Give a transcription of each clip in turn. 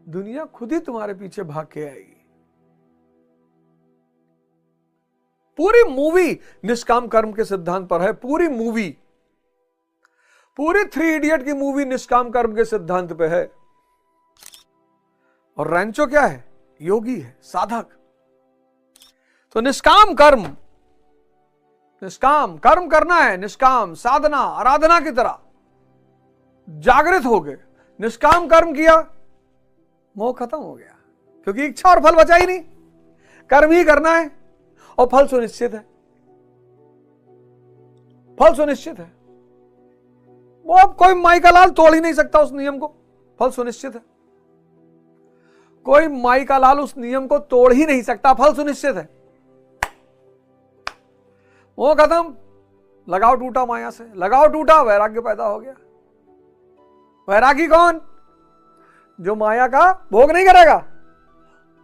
दुनिया खुद ही तुम्हारे पीछे भाग के आएगी। पूरी मूवी निष्काम कर्म के सिद्धांत पर है। पूरी मूवी, पूरी 3 इडियट की मूवी निष्काम कर्म के सिद्धांत पे है। और रैंचो क्या है? योगी है, साधक। तो निष्काम कर्म, निष्काम कर्म करना है, निष्काम साधना, आराधना की तरह जागृत हो गए, निष्काम कर्म किया, मोह खत्म हो गया, क्योंकि इच्छा और फल बचा ही नहीं। कर्म ही करना है और फल सुनिश्चित है। फल सुनिश्चित है। वो अब कोई माई का लाल तोड़ ही नहीं सकता उस नियम को। फल सुनिश्चित है। कोई माई का लाल उस नियम को तोड़ ही नहीं सकता। फल सुनिश्चित है। वो खत्म, लगाव टूटा माया से, लगाव टूटा, वैराग्य पैदा हो गया। वैरागी कौन? जो माया का भोग नहीं करेगा।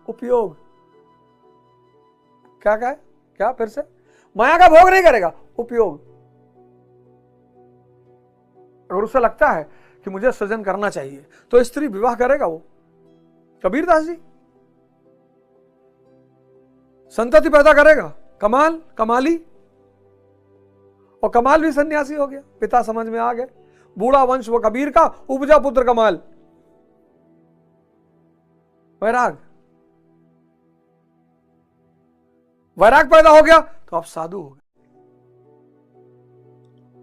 उपयोग क्या कहे? क्या फिर से? माया का भोग नहीं करेगा, उपयोग। अगर उसे लगता है कि मुझे सृजन करना चाहिए तो स्त्री विवाह करेगा। वो कबीरदास जी संतति पैदा करेगा, कमाल, कमाली। और कमाल भी सन्यासी हो गया। पिता समझ में आ गए, बूढ़ा वंश वो कबीर का, उपजा पुत्र कमाल। वैराग, वैराग पैदा हो गया तो आप साधु हो गए।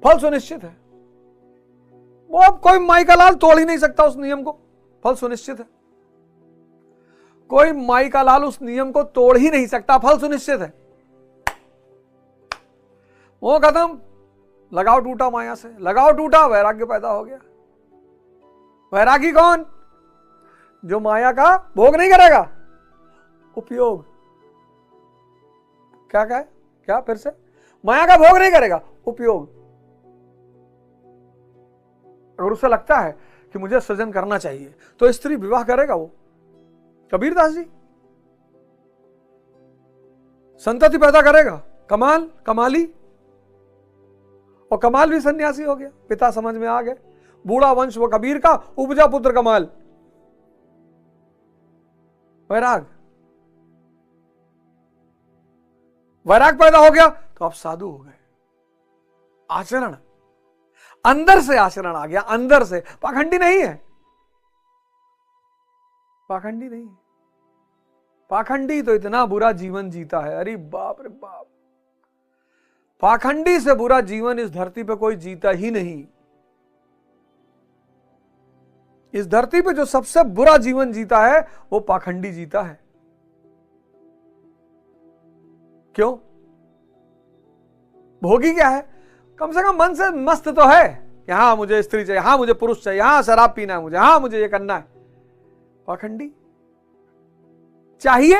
फल सुनिश्चित है। वो अब कोई माई का लाल तोड़ ही नहीं सकता उस नियम को। फल सुनिश्चित है। कोई माई का लाल उस नियम को तोड़ ही नहीं सकता। फल सुनिश्चित है। वो खत्म, लगाव टूटा माया से, लगाव टूटा, वैराग्य पैदा हो गया। वैरागी कौन? जो माया का भोग नहीं करेगा, उपयोग। क्या कहे? क्या फिर से? माया का भोग नहीं करेगा, उपयोग। अगर उसे लगता है कि मुझे सृजन करना चाहिए तो स्त्री विवाह करेगा। वो कबीरदास जी संतति पैदा करेगा, कमाल, कमाली। और कमाल भी सन्यासी हो गया। पिता समझ में आ गए, बूढ़ा वंश वो कबीर का, उपजा पुत्र कमाल। वैराग, वैराग पैदा हो गया तो आप साधु हो गए। आचरण, अंदर से आचरण आ गया, अंदर से। पाखंडी नहीं है, पाखंडी नहीं है। पाखंडी तो इतना बुरा जीवन जीता है, अरे बाप रे बाप। पाखंडी से बुरा जीवन इस धरती पे कोई जीता ही नहीं। इस धरती पे जो सबसे बुरा जीवन जीता है वो पाखंडी जीता है। क्यों? भोगी क्या है? कम से कम मन से मस्त तो है कि हाँ मुझे स्त्री चाहिए, हाँ मुझे पुरुष चाहिए, हाँ शराब पीना है मुझे, हाँ मुझे ये करना है। पाखंडी चाहिए